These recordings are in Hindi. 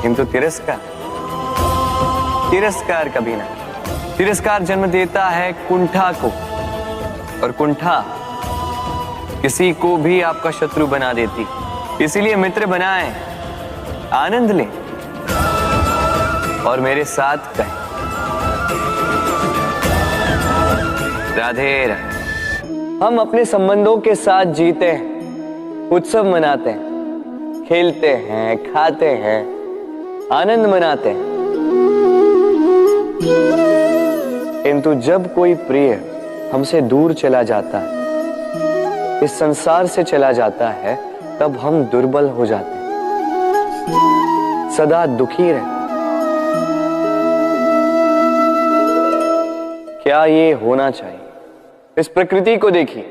किंतु तिरस्कार तिरस्कार कभी ना। तिरस्कार जन्म देता है कुंठा को, और कुंठा किसी को भी आपका शत्रु बना देती। इसीलिए मित्र बनाएं, आनंद लें और मेरे साथ कहें राधे राधे। हम अपने संबंधों के साथ जीते हैं, उत्सव मनाते हैं, खेलते हैं, खाते हैं, आनंद मनाते हैं। किंतु जब कोई प्रिय हमसे दूर चला जाता है, इस संसार से चला जाता है, तब हम दुर्बल हो जाते हैं, सदा दुखी रहते। क्या ये होना चाहिए? इस प्रकृति को देखिए,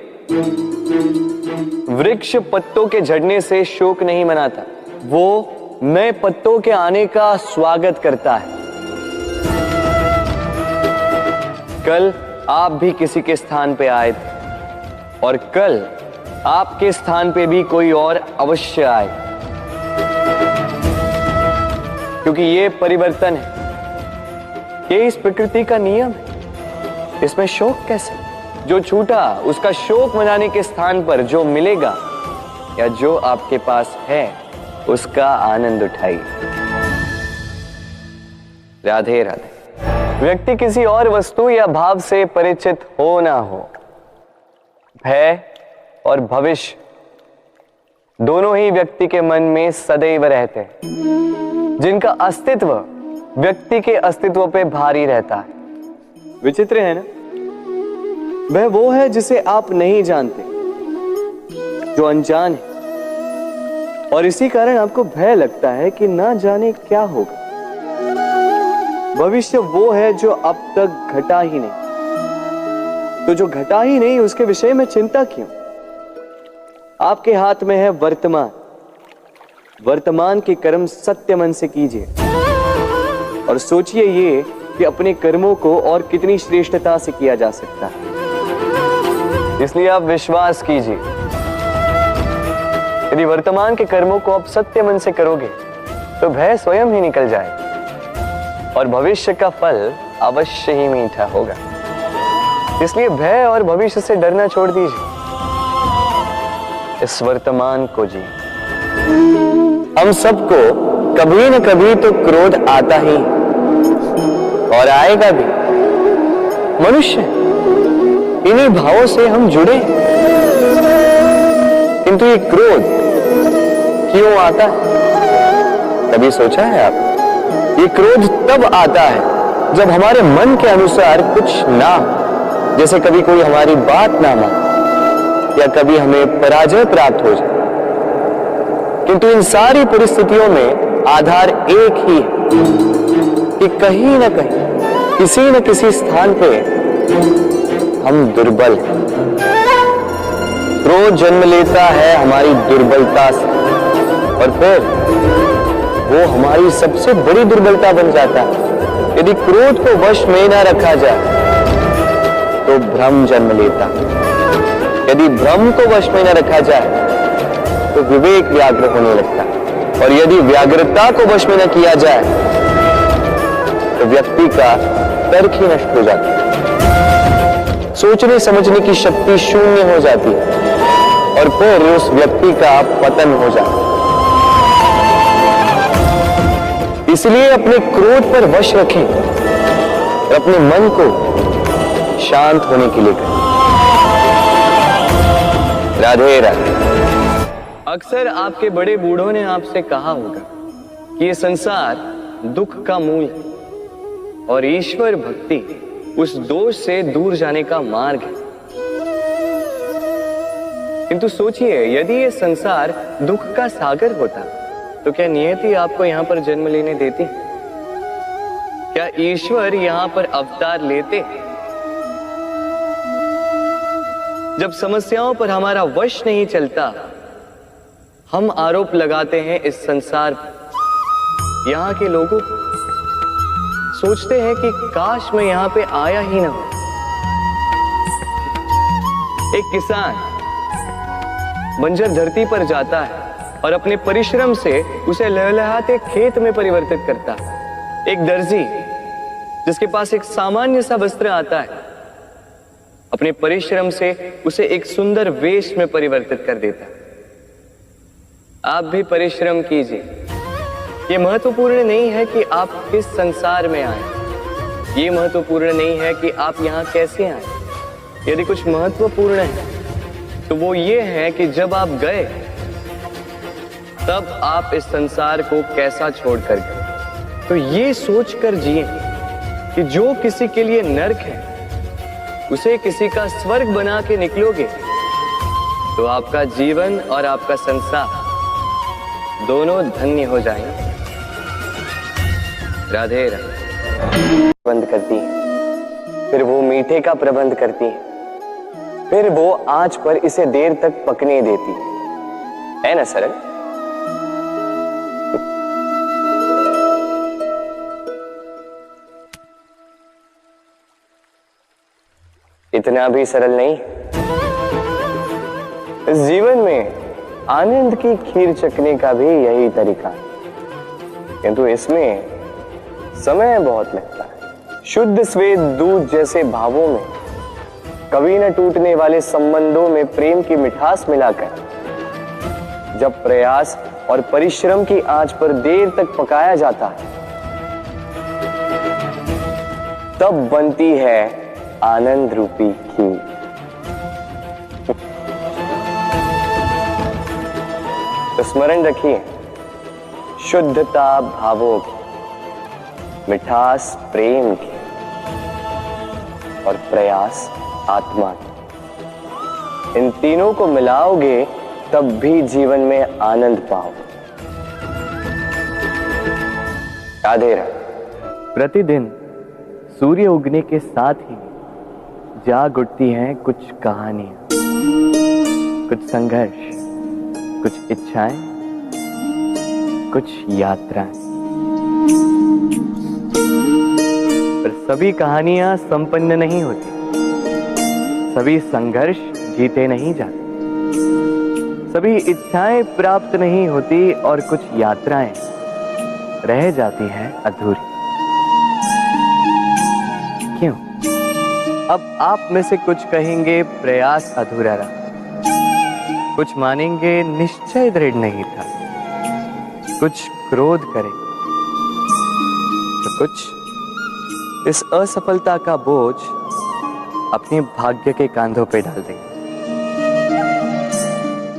वृक्ष पत्तों के झड़ने से शोक नहीं मनाता, वो नए पत्तों के आने का स्वागत करता है। कल आप भी किसी के स्थान पे आए थे, और कल आपके स्थान पे भी कोई और अवश्य आए, क्योंकि ये परिवर्तन है, ये इस प्रकृति का नियम है। इसमें शोक कैसे? जो छूटा उसका शोक मनाने के स्थान पर जो मिलेगा या जो आपके पास है, उसका आनंद उठाइए। राधे राधे। व्यक्ति किसी और वस्तु या भाव से परिचित हो ना हो, भय और भविष्य दोनों ही व्यक्ति के मन में सदैव रहते हैं, जिनका अस्तित्व व्यक्ति के अस्तित्व पे भारी रहता है। विचित्र है ना? वह वो है जिसे आप नहीं जानते, जो अनजान है, और इसी कारण आपको भय लगता है कि ना जाने क्या होगा। भविष्य वो है जो अब तक घटा ही नहीं, तो जो घटा ही नहीं उसके विषय में चिंता क्यों? आपके हाथ में है वर्तमान। वर्तमान के कर्म सत्य मन से कीजिए और सोचिए ये कि अपने कर्मों को और कितनी श्रेष्ठता से किया जा सकता है। इसलिए आप विश्वास कीजिए, यदि वर्तमान के कर्मों को आप सत्य मन से करोगे तो भय स्वयं ही निकल जाएगा और भविष्य का फल अवश्य ही मीठा होगा। इसलिए भय और भविष्य से डरना छोड़ दीजिए, इस वर्तमान को जी। हम सबको कभी न कभी तो क्रोध आता ही और आएगा भी। मनुष्य इन्हीं भावों से हम जुड़े, किंतु ये क्रोध क्यों आता है? कभी सोचा है आप? ये क्रोध तब आता है जब हमारे मन के अनुसार कुछ ना, जैसे कभी कोई हमारी बात ना माने या कभी हमें पराजय प्राप्त हो जाए। किंतु इन सारी परिस्थितियों में आधार एक ही है कि कहीं ना कहीं, किसी न किसी स्थान पे हम दुर्बल हैं। क्रोध जन्म लेता है हमारी दुर्बलता से, और फिर वो हमारी सबसे बड़ी दुर्बलता बन जाता है। यदि क्रोध को वश में न रखा जाए तो भ्रम जन्म लेता है। यदि भ्रम को वश में न रखा जाए तो विवेक व्याग्र होने लगता है, और यदि व्याग्रता को वश में न किया जाए तो व्यक्ति का तर्क ही नष्ट हो जाता है। सोचने समझने की शक्ति शून्य हो जाती है और फिर उस व्यक्ति का पतन हो जाता है। इसलिए अपने क्रोध पर वश रखें और अपने मन को शांत होने के लिए करें। राधे राधे। अक्सर आपके बड़े बूढ़ों ने आपसे कहा होगा कि ये संसार दुख का मूल है और ईश्वर भक्ति उस दोष से दूर जाने का मार्ग है। किंतु सोचिए, यदि ये संसार दुख का सागर होता तो क्या नियति आपको यहां पर जन्म लेने देती? क्या ईश्वर यहां पर अवतार लेते? जब समस्याओं पर हमारा वश नहीं चलता, हम आरोप लगाते हैं इस संसार पर। यहां के लोगों सोचते हैं कि काश मैं यहां पे आया ही ना हो। एक किसान बंजर धरती पर जाता है और अपने परिश्रम से उसे लहलहाते खेत में परिवर्तित करता है। एक दर्जी जिसके पास एक सामान्य सा वस्त्र आता है, अपने परिश्रम से उसे एक सुंदर वेश में परिवर्तित कर देता है। आप भी परिश्रम कीजिए। ये महत्वपूर्ण नहीं है कि आप किस संसार में आए, ये महत्वपूर्ण नहीं है कि आप यहाँ कैसे आए। यदि कुछ महत्वपूर्ण है तो वो ये है कि जब आप गए तब आप इस संसार को कैसा छोड़कर गए। तो ये सोचकर जिए कि जो किसी के लिए नरक है उसे किसी का स्वर्ग बना के निकलोगे तो आपका जीवन और आपका संसार दोनों धन्य हो जाएंगे। राधे राधे। प्रबंध करती है, फिर वो मीठे का प्रबंध करती है, फिर वो आंच पर इसे देर तक पकने देती है ना सरल? इतना भी सरल नहीं। इस जीवन में आनंद की खीर चखने का भी यही तरीका है, किंतु इसमें समय बहुत लगता है। शुद्ध श्वेत दूध जैसे भावों में, कभी न टूटने वाले संबंधों में प्रेम की मिठास मिलाकर जब प्रयास और परिश्रम की आंच पर देर तक पकाया जाता है तब बनती है आनंद रूपी खीर। तो स्मरण रखिए, शुद्धता भावों की, मिठास प्रेम की और प्रयास आत्मा की, इन तीनों को मिलाओगे तब भी जीवन में आनंद पाओगे। राधे राधे। प्रतिदिन सूर्य उगने के साथ ही जाग उठती हैं कुछ कहानियां, कुछ संघर्ष, कुछ इच्छाएं, कुछ यात्राएं। पर सभी कहानियां संपन्न नहीं होती, सभी संघर्ष जीते नहीं जाते, सभी इच्छाएं प्राप्त नहीं होती और कुछ यात्राएं रह जाती हैं अधूरी। क्यों? अब आप में से कुछ कहेंगे प्रयास अधूरा रहा, कुछ मानेंगे निश्चय दृढ़ नहीं था, कुछ क्रोध करेंगे, तो कुछ इस असफलता का बोझ अपने भाग्य के कांधों पे डाल देंगे।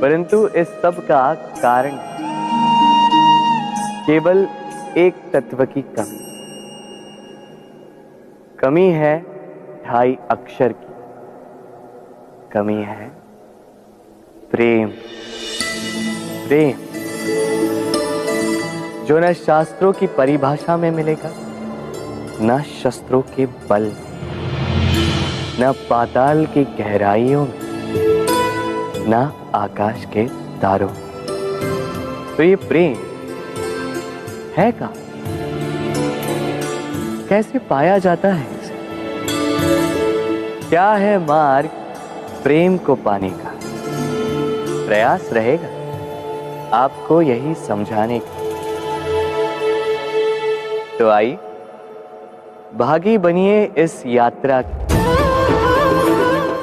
परंतु इस सब का कारण केवल एक तत्व की कमी है 2.5 अक्षर की कमी है, प्रेम। प्रेम जो न शास्त्रों की परिभाषा में मिलेगा, न शस्त्रों के बल, न पाताल की गहराइयों में, न आकाश के तारों। तो ये प्रेम है का? कैसे पाया जाता है इसे? क्या है मार्ग प्रेम को पाने का? प्रयास रहेगा आपको यही समझाने का। तो आइए भागी बनिए इस यात्रा की,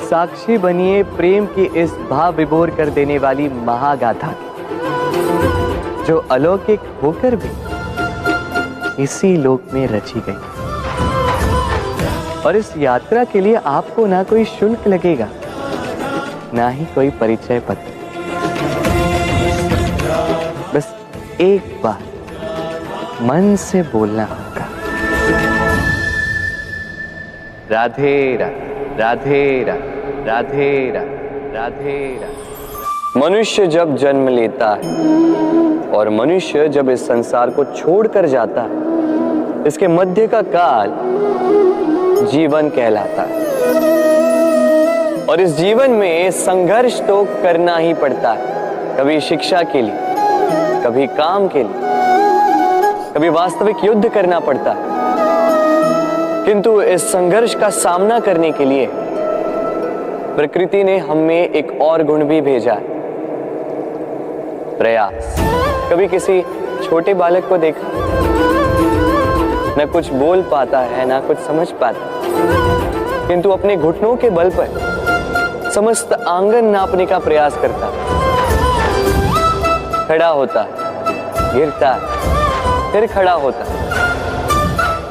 साक्षी बनिए प्रेम की इस भाव विभोर कर देने वाली महागाथा की, जो अलौकिक होकर भी इसी लोक में रची गई। और इस यात्रा के लिए आपको ना कोई शुल्क लगेगा, ना ही कोई परिचय पत्र। बस एक बार मन से बोलना होगा, राधे राधे राधे राधे राधे राधे राधे राधे। मनुष्य जब जन्म लेता है और मनुष्य जब इस संसार को छोड़कर जाता है, इसके मध्य का काल जीवन कहलाता है। और इस जीवन में संघर्ष तो करना ही पड़ता है, कभी शिक्षा के लिए, कभी काम के लिए, कभी वास्तविक युद्ध करना पड़ता है। किंतु इस संघर्ष का सामना करने के लिए प्रकृति ने हमें एक और गुण भी भेजा है, प्रयास। कभी किसी छोटे बालक को देखा, न कुछ बोल पाता है ना कुछ समझ पाता, किंतु अपने घुटनों के बल पर समस्त आंगन नापने का प्रयास करता, खड़ा होता, गिरता, फिर खड़ा होता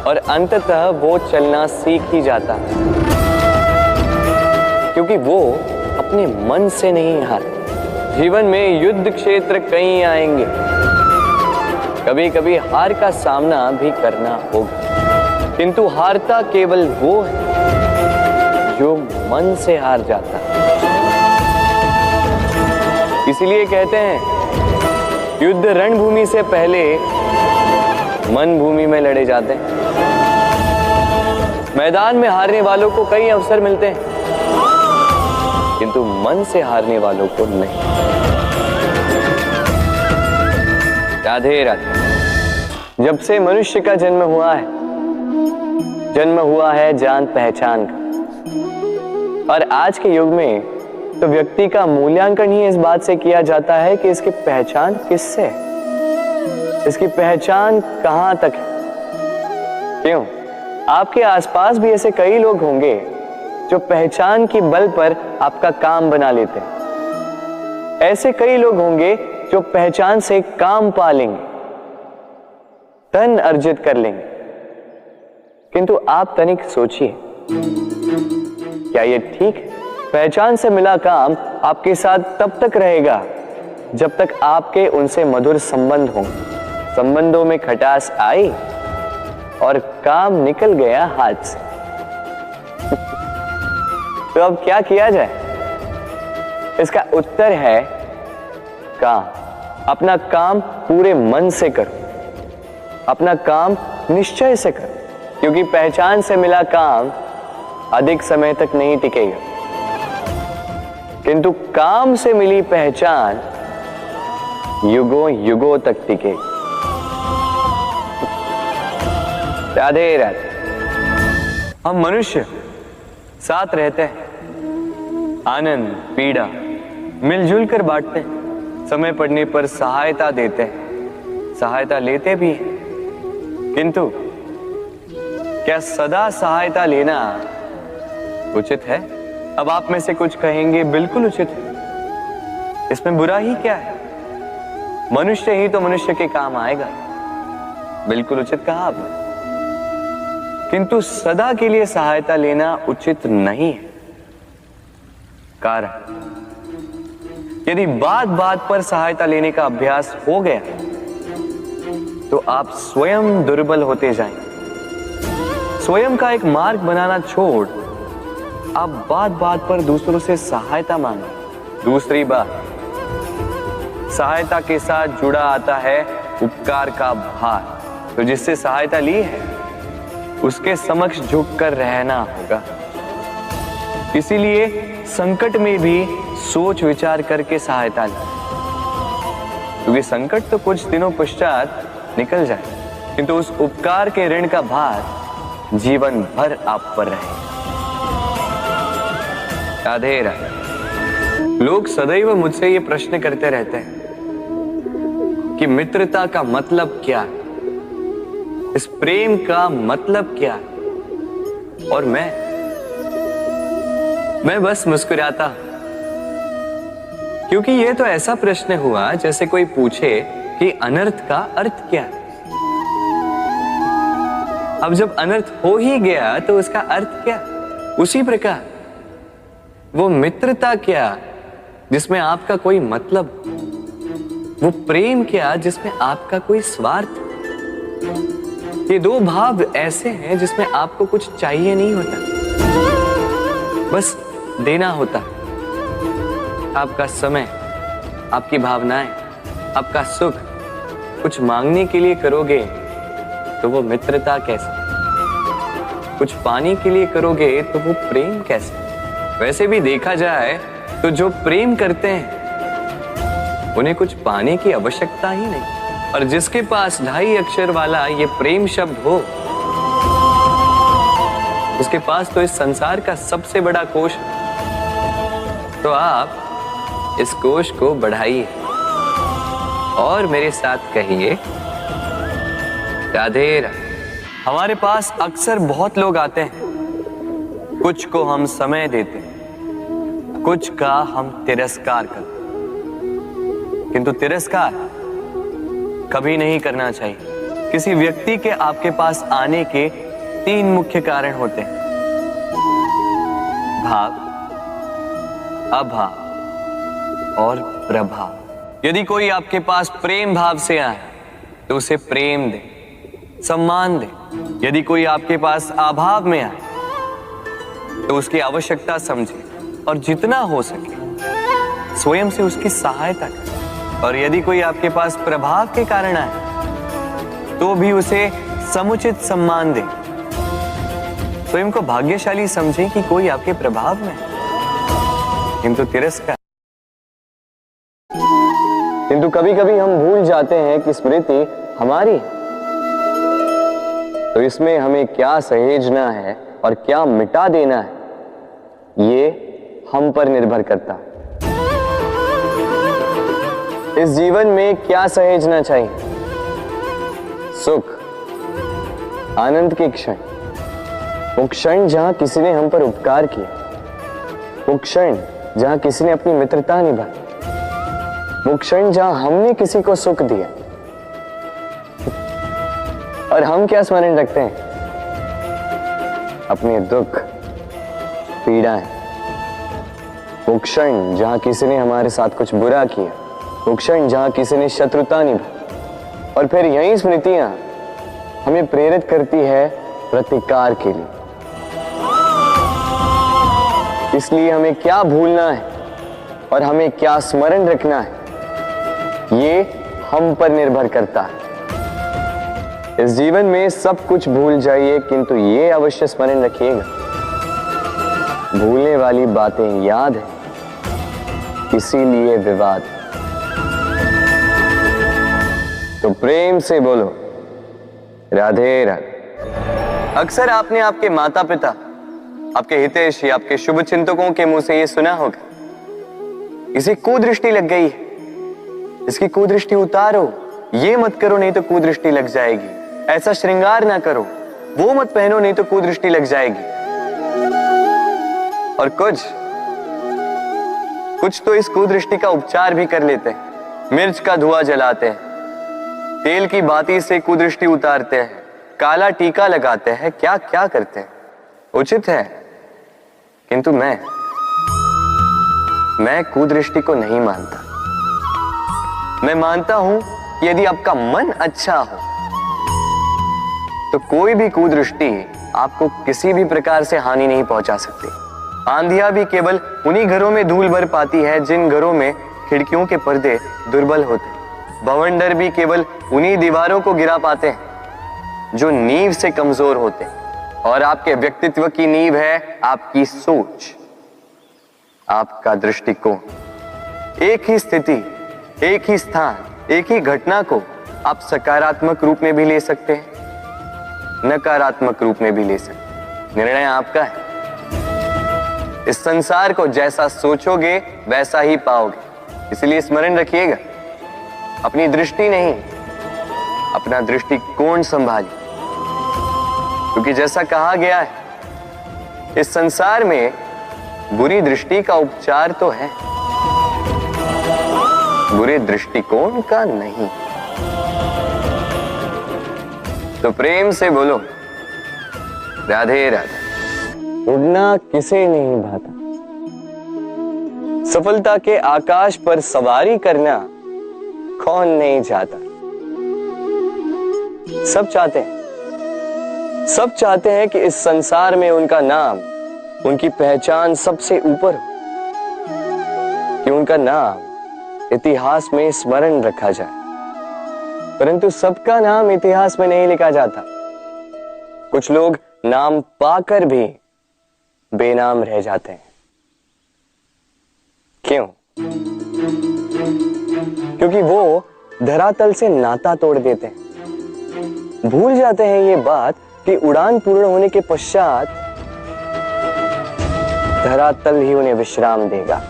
और अंततः वो चलना सीख ही जाता, क्योंकि वो अपने मन से नहीं हार। जीवन में युद्ध क्षेत्र कई आएंगे, कभी कभी हार का सामना भी करना होगा, किंतु हारता केवल वो है जो मन से हार जाता। इसीलिए कहते हैं युद्ध रणभूमि से पहले मन भूमि में लड़े जाते हैं। मैदान में हारने वालों को कई अवसर मिलते हैं, किंतु मन से हारने वालों को नहीं। राधे राधे। जब से मनुष्य का जन्म हुआ है जान पहचान का। और आज के युग में तो व्यक्ति का मूल्यांकन ही इस बात से किया जाता है कि इसकी पहचान किससे है, इसकी पहचान कहां तक है। क्यों? आपके आसपास भी ऐसे कई लोग होंगे जो पहचान की बल पर आपका काम बना लेते हैं। ऐसे कई लोग होंगे जो पहचान से काम पा लेंगे, धन अर्जित कर लेंगे, किंतु आप तनिक सोचिए, क्या ये ठीक है? पहचान से मिला काम आपके साथ तब तक रहेगा जब तक आपके उनसे मधुर संबंध होंगे। संबंधों में खटास आई और काम निकल गया हाथ से, तो अब क्या किया जाए? इसका उत्तर है काम। अपना काम पूरे मन से करो, अपना काम निश्चय से करो, क्योंकि पहचान से मिला काम अधिक समय तक नहीं टिकेगा, किंतु काम से मिली पहचान युगों युगों तक टिकेगी। राधे राधे। हम मनुष्य साथ रहते हैं, आनंद पीड़ा मिलजुल कर बांटते हैं, समय पड़ने पर सहायता देते हैं, सहायता लेते भी हैं, किंतु क्या सदा सहायता लेना उचित है? अब आप में से कुछ कहेंगे बिल्कुल उचित है, इसमें बुरा ही क्या है? मनुष्य ही तो मनुष्य के काम आएगा। बिल्कुल उचित कहा आपने, किंतु सदा के लिए सहायता लेना उचित नहीं है। कारण, यदि बात बात पर सहायता लेने का अभ्यास हो गया तो आप स्वयं दुर्बल होते जाएंगे। स्वयं का एक मार्ग बनाना छोड़ आप बात बात पर दूसरों से सहायता मांगे। दूसरी बात, सहायता के साथ जुड़ा आता है उपकार का भार, तो जिससे सहायता ली है उसके समक्ष झुककर रहना होगा। इसीलिए संकट में भी सोच विचार करके सहायता लें, क्योंकि संकट तो कुछ दिनों पश्चात निकल जाए, किंतु उस उपकार के ऋण का भार जीवन भर आप पर रहे। राधे राधे। लोग सदैव मुझसे ये प्रश्न करते रहते हैं कि मित्रता का मतलब क्या है, इस प्रेम का मतलब क्या है, और मैं बस मुस्कुराता, क्योंकि ये तो ऐसा प्रश्न हुआ जैसे कोई पूछे कि अनर्थ का अर्थ क्या है। अब जब अनर्थ हो ही गया तो उसका अर्थ क्या? उसी प्रकार वो मित्रता क्या जिसमें आपका कोई मतलब, वो प्रेम क्या जिसमें आपका कोई स्वार्थ। ये दो भाव ऐसे हैं जिसमें आपको कुछ चाहिए नहीं होता, बस देना होता। आपका समय, आपकी भावनाएं, आपका सुख कुछ मांगने के लिए करोगे तो वो मित्रता कैसे? कुछ पाने के लिए करोगे तो वो प्रेम कैसे? वैसे भी देखा जाए तो जो प्रेम करते हैं उन्हें कुछ पाने की आवश्यकता ही नहीं, और जिसके पास 2.5 अक्षर वाला ये प्रेम शब्द हो उसके पास तो इस संसार का सबसे बड़ा कोश है। तो आप इस कोश को बढ़ाइए, और मेरे साथ कहिए राधे राधे। हमारे पास अक्सर बहुत लोग आते हैं, कुछ को हम समय देते हैं, कुछ का हम तिरस्कार करते हैं, किंतु तिरस्कार कभी नहीं करना चाहिए। किसी व्यक्ति के आपके पास आने के 3 मुख्य कारण होते हैं: भाव, अभाव और प्रभाव। यदि कोई आपके पास प्रेम भाव से आए तो उसे प्रेम दे, सम्मान दे। यदि कोई आपके पास अभाव में आए तो उसकी आवश्यकता समझे और जितना हो सके स्वयं से उसकी सहायता करें। और यदि कोई आपके पास प्रभाव के कारण आए तो भी उसे समुचित सम्मान दे। स्वयं को भाग्यशाली समझे कि कोई आपके प्रभाव में है, किंतु तिरस्कार। किंतु कभी कभी हम भूल जाते हैं कि स्मृति हमारी है, तो इसमें हमें क्या सहेजना है और क्या मिटा देना है, ये हम पर निर्भर करता है। इस जीवन में क्या सहेजना चाहिए? सुख, आनंद के क्षण, वो क्षण जहां किसी ने हम पर उपकार किया, वो क्षण जहां किसी ने अपनी मित्रता निभाई, वो क्षण जहां हमने किसी को सुख दिया। और हम क्या स्मरण रखते हैं? अपने दुख, पीड़ाएं। वो क्षण जहां किसी ने हमारे साथ कुछ बुरा किया, वो क्षण जहां किसी ने शत्रुता निभाई। और फिर यही स्मृतियां हमें प्रेरित करती है प्रतिकार के लिए। इसलिए हमें क्या भूलना है और हमें क्या स्मरण रखना है, ये हम पर निर्भर करता है। इस जीवन में सब कुछ भूल जाइए, किंतु ये अवश्य स्मरण रखिएगा, भूलने वाली बातें याद है, इसीलिए विवाद। तो प्रेम से बोलो राधे राधे। अक्सर आपने आपके माता पिता, आपके हितैषी, आपके शुभ चिंतकों के मुंह से ये सुना होगा, इसे कुदृष्टि लग गई है, इसकी कुदृष्टि उतारो, ये मत करो नहीं तो कुदृष्टि लग जाएगी, ऐसा श्रृंगार ना करो, वो मत पहनो नहीं तो कुदृष्टि लग जाएगी। और कुछ तो इस कुदृष्टि का उपचार भी कर लेते हैं। मिर्च का धुआं जलाते हैं, तेल की बाती से कुदृष्टि उतारते हैं, काला टीका लगाते हैं, क्या क्या करते हैं। उचित है, किंतु मैं कुदृष्टि को नहीं मानता। मैं मानता हूं कि यदि आपका मन अच्छा हो तो कोई भी कुदृष्टि आपको किसी भी प्रकार से हानि नहीं पहुंचा सकती। आंधियां भी केवल उन्हीं घरों में धूल भर पाती है जिन घरों में खिड़कियों के पर्दे दुर्बल होते। बवंडर भी केवल उन्हीं दीवारों को गिरा पाते हैं जो नींव से कमजोर होते। और आपके व्यक्तित्व की नींव है आपकी सोच, आपका दृष्टिकोण। एक ही स्थिति, एक ही स्थान, एक ही घटना को आप सकारात्मक रूप में भी ले सकते हैं, नकारात्मक रूप में भी ले सकते हैं। निर्णय आपका है। इस संसार को जैसा सोचोगे वैसा ही पाओगे। इसलिए स्मरण रखिएगा, अपनी दृष्टि नहीं, अपना दृष्टिकोण संभालिए। क्योंकि जैसा कहा गया है, इस संसार में बुरी दृष्टि का उपचार तो है, बुरे दृष्टिकोण का नहीं। तो प्रेम से बोलो राधे राधे। उड़ना किसे नहीं भाता, सफलता के आकाश पर सवारी करना कौन नहीं चाहता। सब चाहते हैं कि इस संसार में उनका नाम, उनकी पहचान सबसे ऊपर हो, कि उनका नाम इतिहास में स्मरण रखा जाए। परंतु सबका नाम इतिहास में नहीं लिखा जाता। कुछ लोग नाम पाकर भी बेनाम रह जाते हैं। क्यों? क्योंकि वो धरातल से नाता तोड़ देते हैं। भूल जाते हैं ये बात कि उड़ान पूर्ण होने के पश्चात धरातल ही उन्हें विश्राम देगा।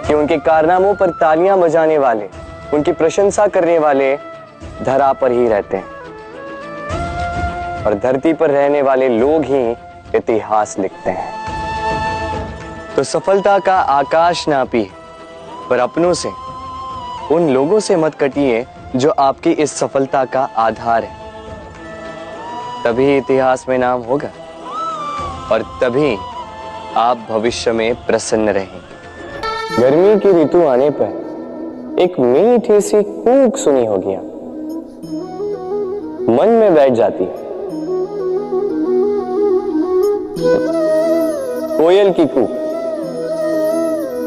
कि उनके कारनामों पर तालियां बजाने वाले, उनकी प्रशंसा करने वाले धरा पर ही रहते हैं और धरती पर रहने वाले लोग ही इतिहास लिखते हैं। तो सफलता का आकाश नापिए, पर अपनों से, उन लोगों से मत कटिए जो आपकी इस सफलता का आधार है। तभी इतिहास में नाम होगा और तभी आप भविष्य में प्रसन्न रहेंगे। गर्मी की ऋतु आने पर एक मीठी सी कूक सुनी होगी, आप मन में बैठ जाती है। कोयल की कूक,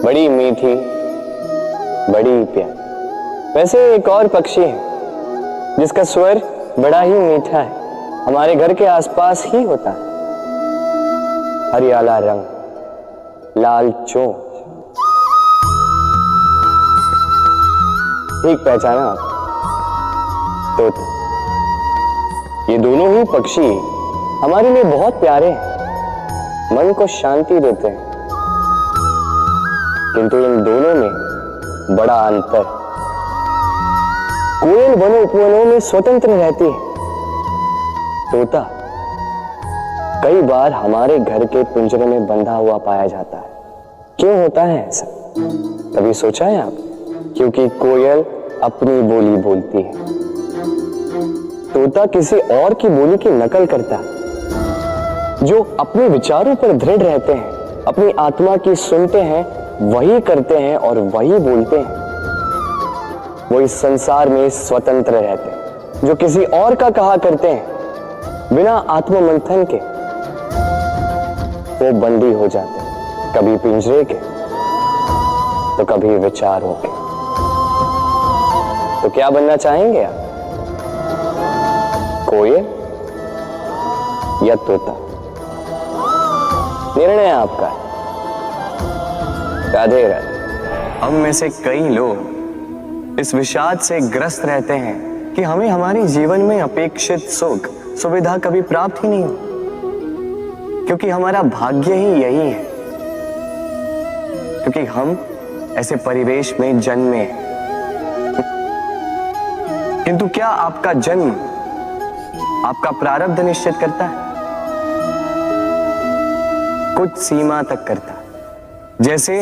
बड़ी मीठी, बड़ी प्यारी। वैसे एक और पक्षी है जिसका स्वर बड़ा ही मीठा है, हमारे घर के आसपास ही होता है। हरियाला रंग, लाल चोंच। ठीक पहचाना आप, तोता। ये दोनों ही पक्षी हमारे लिए बहुत प्यारे हैं, मन को शांति देते हैं, किंतु इन दोनों में बड़ा अंतर। कोयल वनों उपवनों में स्वतंत्र रहती है, तोता कई बार हमारे घर के पिंजरे में बंधा हुआ पाया जाता है। क्यों होता है ऐसा, कभी सोचा है आप? क्योंकि कोयल अपनी बोली बोलती है, तोता किसी और की बोली की नकल करता है। जो अपने विचारों पर दृढ़ रहते हैं, अपनी आत्मा की सुनते हैं, वही करते हैं और वही बोलते हैं। वो इस संसार में स्वतंत्र रहते हैं। जो किसी और का कहा करते हैं बिना आत्ममंथन के, वो बंदी हो जाते हैं, कभी पिंजरे के तो कभी विचारों के। तो क्या बनना चाहेंगे आप, कोयल या तोता? निर्णय आपका है। राधे राधे। हम में से कई लोग इस विषाद से ग्रस्त रहते हैं कि हमें हमारे जीवन में अपेक्षित सुख सुविधा कभी प्राप्त ही नहीं हो, क्योंकि हमारा भाग्य ही यही है, क्योंकि हम ऐसे परिवेश में जन्मे हैं। किंतु क्या आपका जन्म आपका प्रारब्ध निश्चित करता है? कुछ सीमा तक करता है। जैसे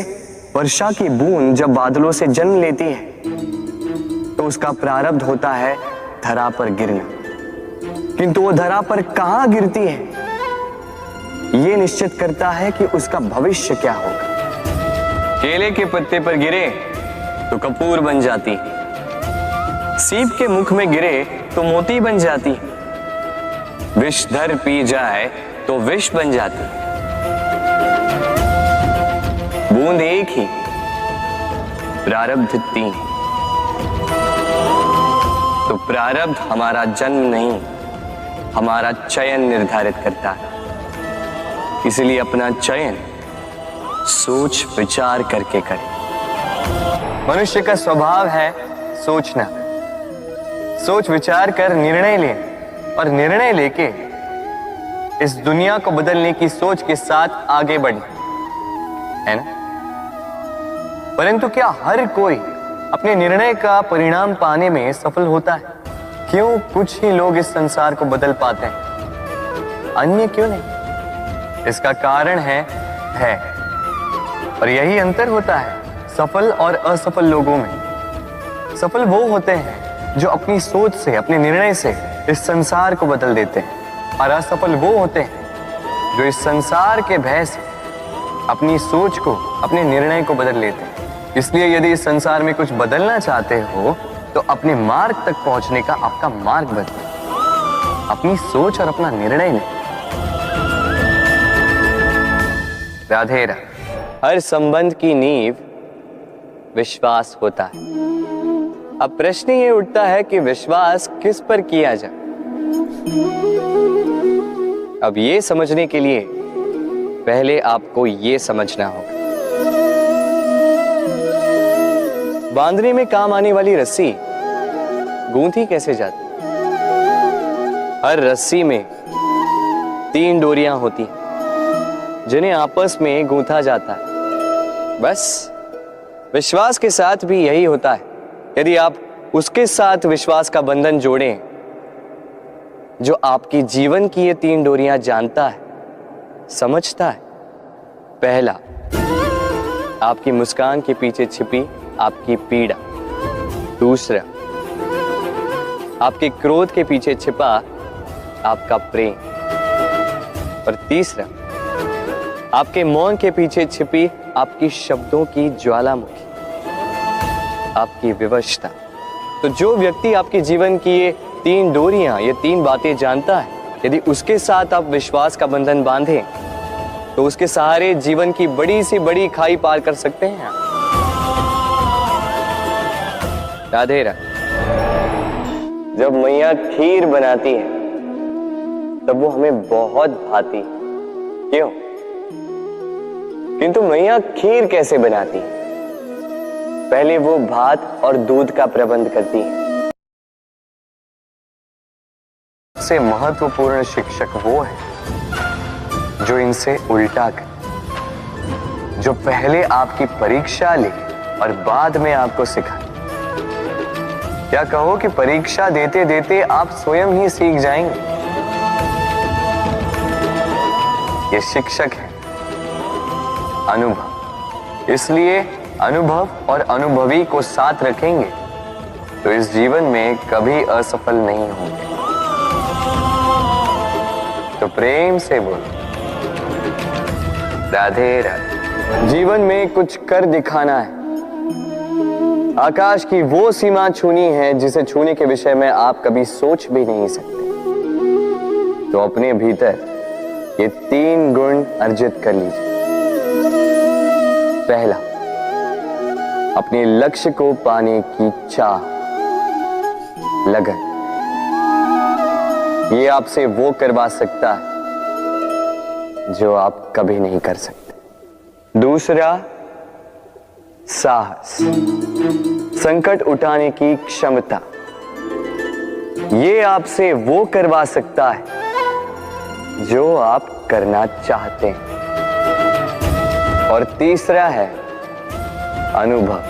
वर्षा की बूंद जब बादलों से जन्म लेती है तो उसका प्रारब्ध होता है धरा पर गिरना, किंतु वो धरा पर कहां गिरती है यह निश्चित करता है कि उसका भविष्य क्या होगा। केले के पत्ते पर गिरे तो कपूर बन जाती, सीप के मुख में गिरे तो मोती बन जाती, विषधर पी जाए तो विष बन जाती। बूंद एक ही, प्रारब्ध तीन। तो प्रारब्ध हमारा जन्म नहीं, हमारा चयन निर्धारित करता है। इसलिए अपना चयन सोच विचार करके करें। मनुष्य का स्वभाव है सोचना, सोच विचार कर निर्णय लें और निर्णय लेके इस दुनिया को बदलने की सोच के साथ आगे बढ़े, है ना? परंतु क्या हर कोई अपने निर्णय का परिणाम पाने में सफल होता है? क्यों कुछ ही लोग इस संसार को बदल पाते हैं, अन्य क्यों नहीं? इसका कारण है और यही अंतर होता है सफल और असफल लोगों में। सफल वो होते हैं जो अपनी सोच से, अपने निर्णय से इस संसार को बदल देते हैं, और असफल वो होते हैं जो इस संसार के भय से अपनी सोच को, अपने निर्णय को बदल लेते हैं। इसलिए यदि इस संसार में कुछ बदलना चाहते हो तो अपने मार्ग तक पहुंचने का आपका मार्ग बदलो, अपनी सोच और अपना निर्णय लें। राधे राधे। हर संबंध की नींव विश्वास होता है। अब प्रश्न ये उठता है कि विश्वास किस पर किया जाए। अब ये समझने के लिए पहले आपको ये समझना होगा, बांधने में काम आने वाली रस्सी गूंथी कैसे जाती? हर रस्सी में 3 डोरियां होती जिन्हें आपस में गूंथा जाता है। बस विश्वास के साथ भी यही होता है। यदि आप उसके साथ विश्वास का बंधन जोड़ें जो आपकी जीवन की ये 3 डोरियां जानता है, समझता है। पहला, आपकी मुस्कान के पीछे छिपी आपकी पीड़ा। दूसरा, आपके क्रोध के पीछे छिपा आपका प्रेम। और तीसरा, आपके मौन के पीछे छिपी आपकी शब्दों की ज्वालामुखी, आपकी विवशता। तो जो व्यक्ति आपके जीवन की ये 3 डोरियां, ये 3 बातें जानता है, यदि उसके साथ आप विश्वास का बंधन बांधें तो उसके सहारे जीवन की बड़ी से बड़ी खाई पार कर सकते हैं आप। राधे राधे। जब मैया खीर बनाती है तब वो हमें बहुत भाती है। क्यों? किंतु मैया खीर कैसे बनाती है? पहले वो भात और दूध का प्रबंध करती है। सबसे महत्वपूर्ण शिक्षक वो है जो इनसे उल्टा करे, जो पहले आपकी परीक्षा ले और बाद में आपको सिखाए। क्या कहो कि परीक्षा देते देते आप स्वयं ही सीख जाएंगे। ये शिक्षक है अनुभव। इसलिए अनुभव और अनुभवी को साथ रखेंगे तो इस जीवन में कभी असफल नहीं होंगे। तो प्रेम से बोलो राधे राधे। जीवन में कुछ कर दिखाना है। आकाश की वो सीमा छूनी है जिसे छूने के विषय में आप कभी सोच भी नहीं सकते। तो अपने भीतर ये 3 गुण अर्जित कर लीजिए। पहला, अपने लक्ष्य को पाने की चाह, लगन। ये आपसे वो करवा सकता है जो आप कभी नहीं कर सकते। दूसरा, साहस, संकट उठाने की क्षमता। ये आपसे वो करवा सकता है जो आप करना चाहते हैं। और तीसरा है अनुभव।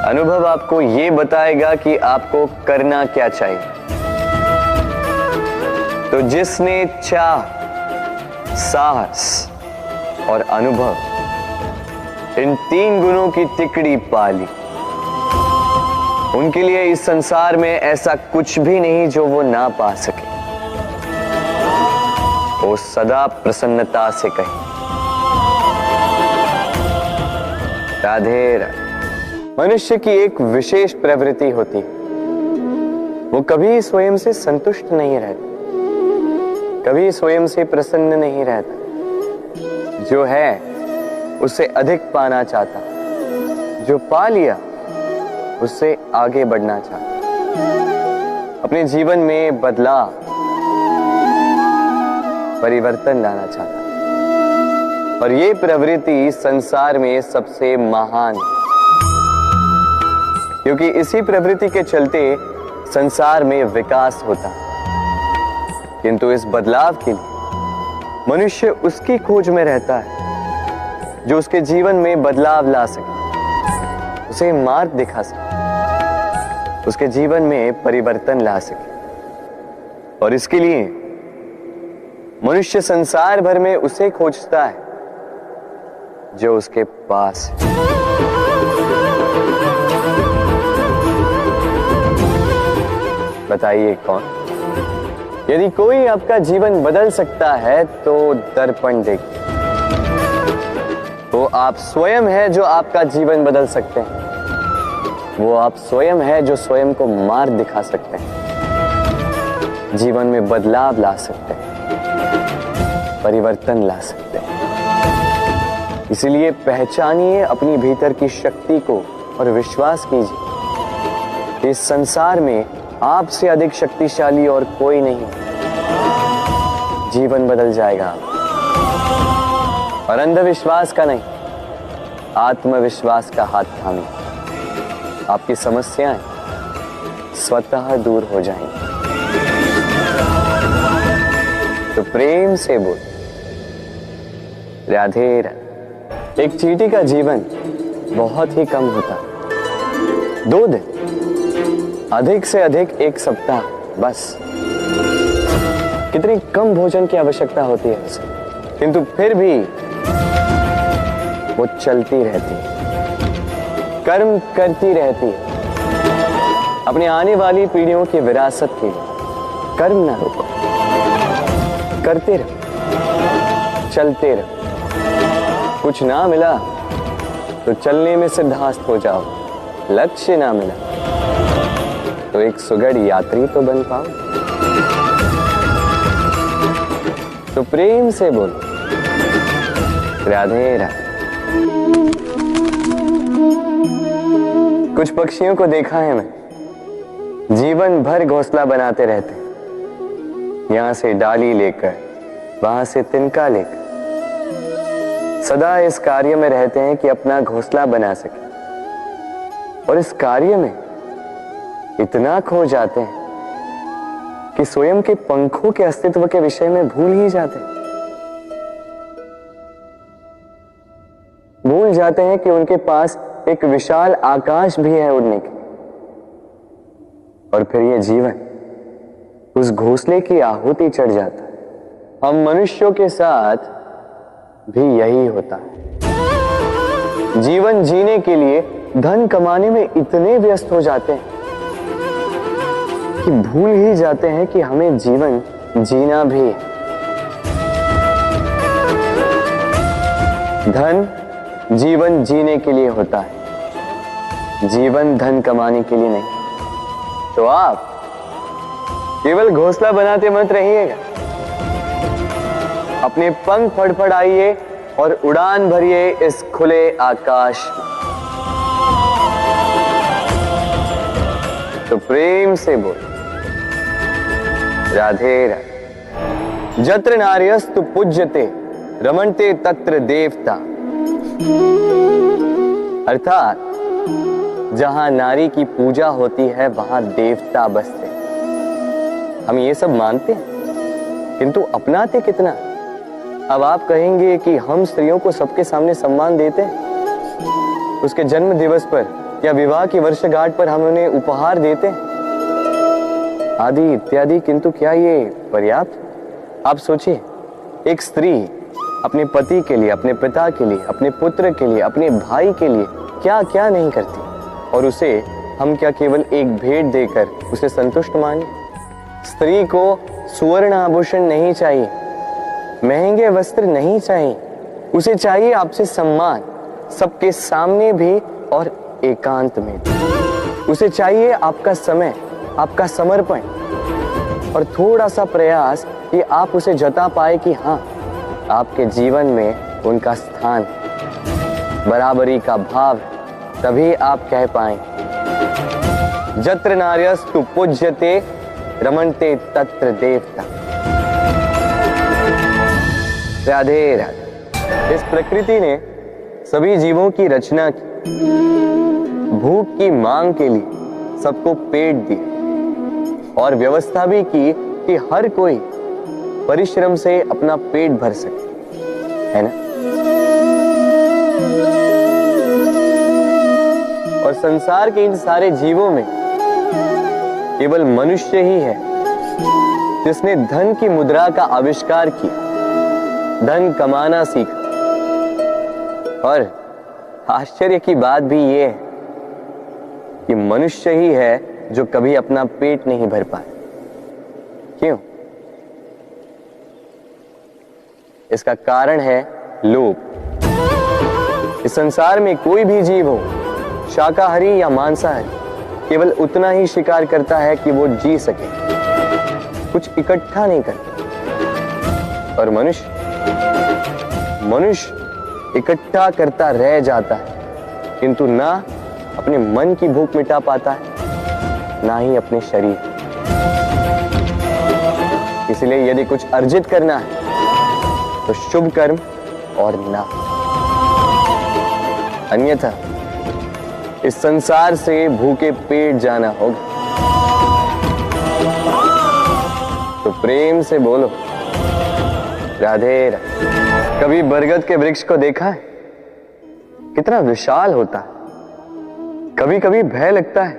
अनुभव आपको ये बताएगा कि आपको करना क्या चाहिए। तो जिसने चाह, साहस और अनुभव, इन 3 गुणों की तिकड़ी पाली, उनके लिए इस संसार में ऐसा कुछ भी नहीं जो वो ना पा सके। वो सदा प्रसन्नता से कहे राधे राधे। मनुष्य की एक विशेष प्रवृत्ति होती है, वो कभी स्वयं से संतुष्ट नहीं रहता, कभी स्वयं से प्रसन्न नहीं रहता। जो है उससे अधिक पाना चाहता, जो पा लिया उससे आगे बढ़ना चाहता, अपने जीवन में बदलाव, परिवर्तन लाना चाहता। और ये प्रवृत्ति संसार में सबसे महान है, क्योंकि इसी प्रवृत्ति के चलते संसार में विकास होता है। किंतु इस बदलाव के लिए मनुष्य उसकी खोज में रहता है जो उसके जीवन में बदलाव ला सके, उसे मार्ग दिखा सके, उसके जीवन में परिवर्तन ला सके। और इसके लिए मनुष्य संसार भर में उसे खोजता है जो उसके पास है। बताइए कौन? यदि कोई आपका जीवन बदल सकता है तो दर्पण देखिए। वो आप स्वयं है जो आपका जीवन बदल सकते हैं। वो आप स्वयं है जो स्वयं को मार्ग दिखा सकते हैं, जीवन में बदलाव ला सकते हैं, परिवर्तन ला सकते हैं। इसलिए पहचानिए अपनी भीतर की शक्ति को और विश्वास कीजिए इस संसार में आपसे अधिक शक्तिशाली और कोई नहीं। जीवन बदल जाएगा। और अंधविश्वास का नहीं, आत्मविश्वास का हाथ थामिए, आपकी समस्याएं स्वतः दूर हो जाएंगी। तो प्रेम से बोल राधे राधे। एक चींटी का जीवन बहुत ही कम होता है। 2 दिन, अधिक से अधिक 1 सप्ताह, बस। कितनी कम भोजन की आवश्यकता होती है उसे, किंतु फिर भी वो चलती रहती है, कर्म करती रहती है, अपनी आने वाली पीढ़ियों की विरासत के लिए। कर्म ना रोको, करते रहो, चलते रहो। कुछ ना मिला तो चलने में सिद्धास्त हो जाओ, लक्ष्य ना मिला तो एक सुगढ़ यात्री तो बन पाओ। तो प्रेम से बोलो, राधे राधे। कुछ पक्षियों को देखा है मैं, जीवन भर घोंसला बनाते रहते, यहां से डाली लेकर, वहां से तिनका लेकर, सदा इस कार्य में रहते हैं कि अपना घोंसला बना सके। और इस कार्य में इतना खो जाते हैं कि स्वयं के पंखों के अस्तित्व के विषय में भूल ही जाते हैं। भूल जाते हैं कि उनके पास एक विशाल आकाश भी है उड़ने की। और फिर यह जीवन उस घोंसले की आहुति चढ़ जाता है। हम मनुष्यों के साथ भी यही होता है। जीवन जीने के लिए धन कमाने में इतने व्यस्त हो जाते हैं कि भूल ही जाते हैं कि हमें जीवन जीना भी है। धन जीवन जीने के लिए होता है, जीवन धन कमाने के लिए नहीं। तो आप केवल घोंसला बनाते मत रहिएगा, अपने पंख फड़फड़ाइए और उड़ान भरिए इस खुले आकाश में। तो प्रेम से बोल, राधे राधे। जत्र नार्यस्तु पूज्यते रमणते तत्र देवता। अर्थात जहां नारी की पूजा होती है वहां देवता बसते। हम ये सब मानते हैं किंतु अपनाते कितना? अब आप कहेंगे कि हम स्त्रियों को सबके सामने सम्मान देते हैं, उसके जन्म दिवस पर या विवाह की वर्षगांठ पर हम उन्हें उपहार देते हैं आदि इत्यादि, किंतु क्या ये पर्याप्त? आप सोचिए, एक स्त्री अपने पति के लिए, अपने पिता के लिए, अपने पुत्र के लिए, अपने भाई के लिए क्या क्या नहीं करती, और उसे हम क्या केवल एक भेंट देकर उसे संतुष्ट माने? स्त्री को सुवर्ण आभूषण नहीं चाहिए, महंगे वस्त्र नहीं चाहिए, उसे चाहिए आपसे सम्मान, सबके सामने भी और एकांत में भी। उसे चाहिए आपका समय, आपका समर्पण और थोड़ा सा प्रयास कि आप उसे जता पाए कि हाँ, आपके जीवन में उनका स्थान, बराबरी का भाव, तभी आप कह पाए जत्र नार्यस्तु पूज्यते रमणते तत्र देवता। राधे राधे। इस प्रकृति ने सभी जीवों की रचना की, भूख की मांग के लिए सबको पेट दिया और व्यवस्था भी की कि हर कोई परिश्रम से अपना पेट भर सके, है ना? और संसार के इन सारे जीवों में केवल मनुष्य ही है जिसने धन की मुद्रा का आविष्कार किया, धन कमाना सीखा। और आश्चर्य की बात भी यह है कि मनुष्य ही है जो कभी अपना पेट नहीं भर पाए। क्यों? इसका कारण है लोभ। इस संसार में कोई भी जीव हो, शाकाहारी या मांसाहारी, केवल उतना ही शिकार करता है कि वो जी सके, कुछ इकट्ठा नहीं करता। और मनुष्य इकट्ठा करता रह जाता है, किंतु ना अपने मन की भूख मिटा पाता है, ना ही अपने शरीर। इसलिए यदि कुछ अर्जित करना है तो शुभ कर्म और ना, अन्यथा इस संसार से भूखे पेट जाना होगा। तो प्रेम से बोलो, राधे राधे। कभी बरगद के वृक्ष को देखा है? कितना विशाल होता है। कभी कभी भय लगता है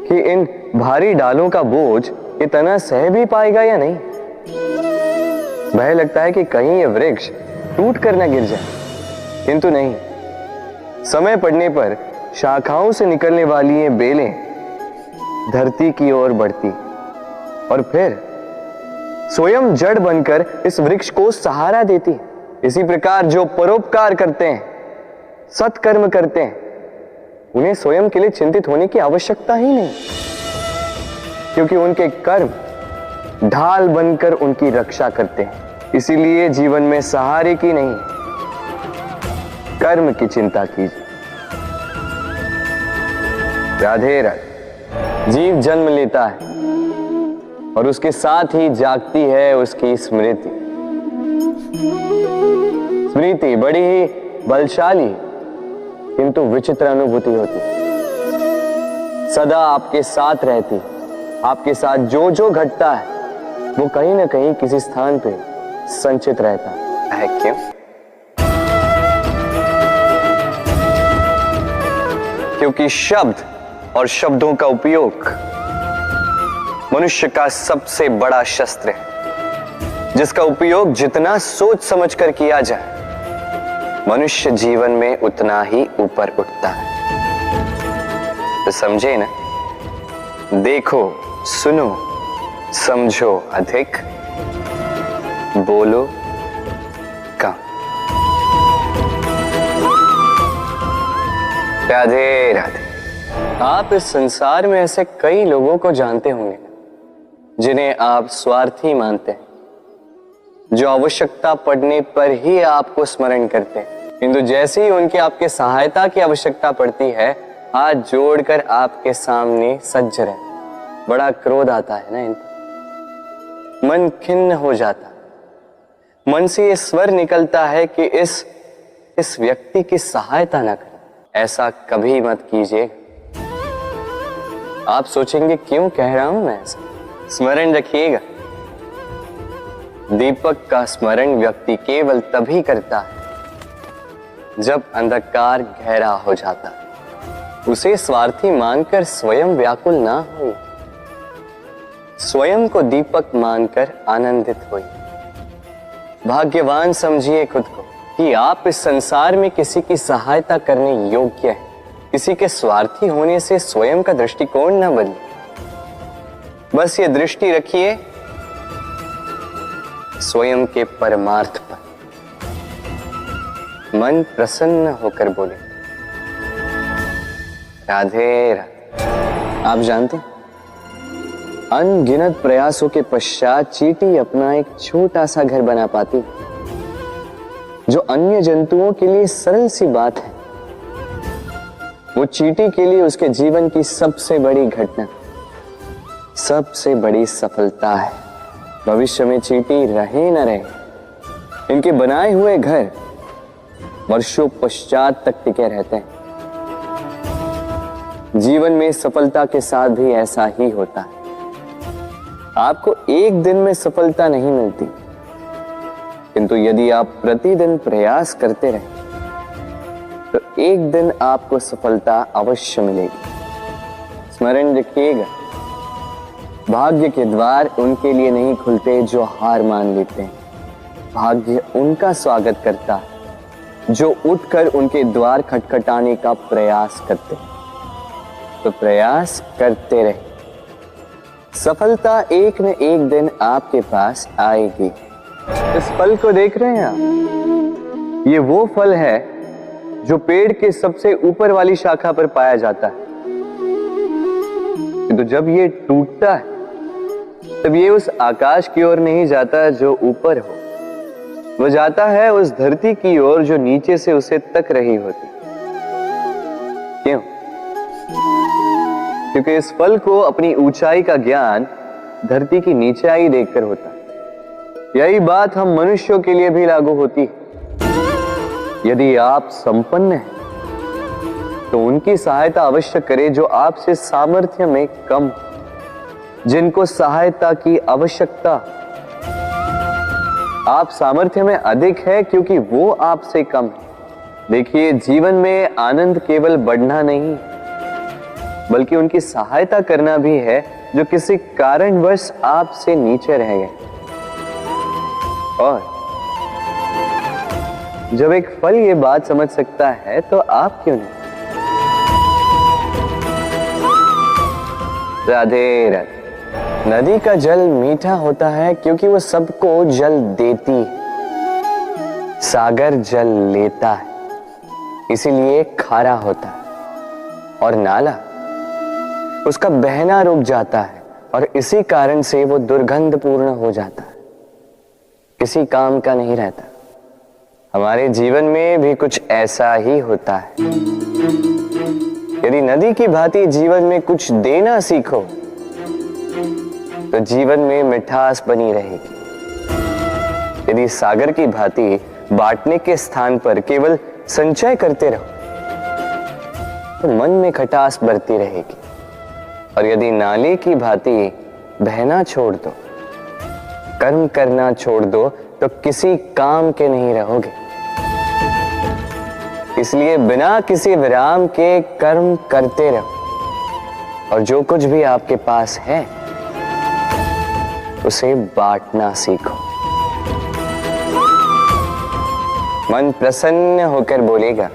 कि इन भारी डालों का बोझ इतना सह भी पाएगा या नहीं। भय लगता है कि कहीं ये वृक्ष टूट कर न गिर जाए, किंतु नहीं। समय पड़ने पर शाखाओं से निकलने वाली ये बेलें धरती की ओर बढ़ती और फिर स्वयं जड़ बनकर इस वृक्ष को सहारा देती। इसी प्रकार जो परोपकार करते हैं, सत्कर्म करते हैं, उन्हें स्वयं के लिए चिंतित होने की आवश्यकता ही नहीं, क्योंकि उनके कर्म ढाल बनकर उनकी रक्षा करते हैं। इसीलिए जीवन में सहारे की नहीं, कर्म की चिंता कीजिए। राधे राधे। जीव जन्म लेता है और उसके साथ ही जागती है उसकी स्मृति। स्मृति बड़ी ही बलशाली किंतु विचित्र अनुभूति होती, सदा आपके साथ रहती। आपके साथ जो जो घटता है वो कहीं ना कहीं किसी स्थान पे संचित रहता है। क्यों? क्योंकि शब्द और शब्दों का उपयोग मनुष्य का सबसे बड़ा शस्त्र है, जिसका उपयोग जितना सोच समझकर किया जाए, मनुष्य जीवन में उतना ही ऊपर उठता है। तो समझे ना? देखो, सुनो, समझो अधिक, बोलो कम। राधे राधे। आप इस संसार में ऐसे कई लोगों को जानते होंगे जिन्हें आप स्वार्थी मानते हैं, जो आवश्यकता पड़ने पर ही आपको स्मरण करते हैं, किंतु जैसे ही उनकी आपके सहायता की आवश्यकता पड़ती है, हाथ जोड़कर आपके सामने सज्ज रहते। बड़ा क्रोध आता है ना इन पर, मन खिन्न हो जाता, मन से ये स्वर निकलता है कि इस व्यक्ति की सहायता न करें। ऐसा कभी मत कीजिए। आप सोचेंगे क्यों कह रहा हूं मैं ऐसा? स्मरण रखिएगा, दीपक का स्मरण व्यक्ति केवल तभी करता है जब अंधकार गहरा हो जाता है। उसे स्वार्थी मानकर स्वयं व्याकुल ना हो, स्वयं को दीपक मानकर आनंदित होइए। भाग्यवान समझिए खुद को कि आप इस संसार में किसी की सहायता करने योग्य हैं। किसी के स्वार्थी होने से स्वयं का दृष्टिकोण न बदले। बस ये दृष्टि रखिए स्वयं के परमार्थ पर। मन प्रसन्न होकर बोले राधे राधे। आप जानते हैं, अनगिनत प्रयासों के पश्चात चींटी अपना एक छोटा सा घर बना पाती, जो अन्य जंतुओं के लिए सरल सी बात है। वो चींटी के लिए उसके जीवन की सबसे बड़ी घटना, सबसे बड़ी सफलता है। भविष्य में चींटी रहे न रहे, इनके बनाए हुए घर वर्षों पश्चात तक टिके रहते हैं। जीवन में सफलता के साथ भी ऐसा ही होता है। आपको एक दिन में सफलता नहीं मिलती, किंतु यदि आप प्रतिदिन प्रयास करते रहे तो एक दिन आपको सफलता अवश्य मिलेगी। स्मरण रखिएगा, भाग्य के द्वार उनके लिए नहीं खुलते जो हार मान लेते हैं। भाग्य उनका स्वागत करता है जो उठकर उनके द्वार खटखटाने का प्रयास करते हैं। तो प्रयास करते रहे, सफलता एक न एक दिन आपके पास आएगी। इस फल को देख रहे हैं आप? ये वो फल है जो पेड़ के सबसे ऊपर वाली शाखा पर पाया जाता है। तो जब ये टूटता है तब ये उस आकाश की ओर नहीं जाता जो ऊपर हो, वो जाता है उस धरती की ओर जो नीचे से उसे तक रही होती। क्यों? क्योंकि इस फल को अपनी ऊंचाई का ज्ञान धरती की नीचाई देखकर होता है। यही बात हम मनुष्यों के लिए भी लागू होती है। यदि आप संपन्न हैं तो उनकी सहायता अवश्य करें जो आपसे सामर्थ्य में कम, जिनको सहायता की आवश्यकता। आप सामर्थ्य में अधिक है क्योंकि वो आपसे कम है, देखिए, जीवन में आनंद केवल बढ़ना नहीं बल्कि उनकी सहायता करना भी है जो किसी कारणवश आपसे नीचे रह गए। और जब एक फल ये बात समझ सकता है तो आप क्यों नहीं? राधे राधे। नदी का जल मीठा होता है क्योंकि वो सबको जल देती है। सागर जल लेता है इसीलिए खारा होता है। और नाला उसका बहना रुक जाता है और इसी कारण से वो दुर्गंधपूर्ण हो जाता है, किसी काम का नहीं रहता। हमारे जीवन में भी कुछ ऐसा ही होता है। यदि नदी की भांति जीवन में कुछ देना सीखो तो जीवन में मिठास बनी रहेगी। यदि सागर की भांति बांटने के स्थान पर केवल संचय करते रहो तो मन में खटास बढ़ती रहेगी। और यदि नाले की भांति बहना छोड़ दो, कर्म करना छोड़ दो तो किसी काम के नहीं रहोगे। इसलिए बिना किसी विराम के कर्म करते रहो और जो कुछ भी आपके पास है उसे बांटना सीखो। मन प्रसन्न होकर बोलेगा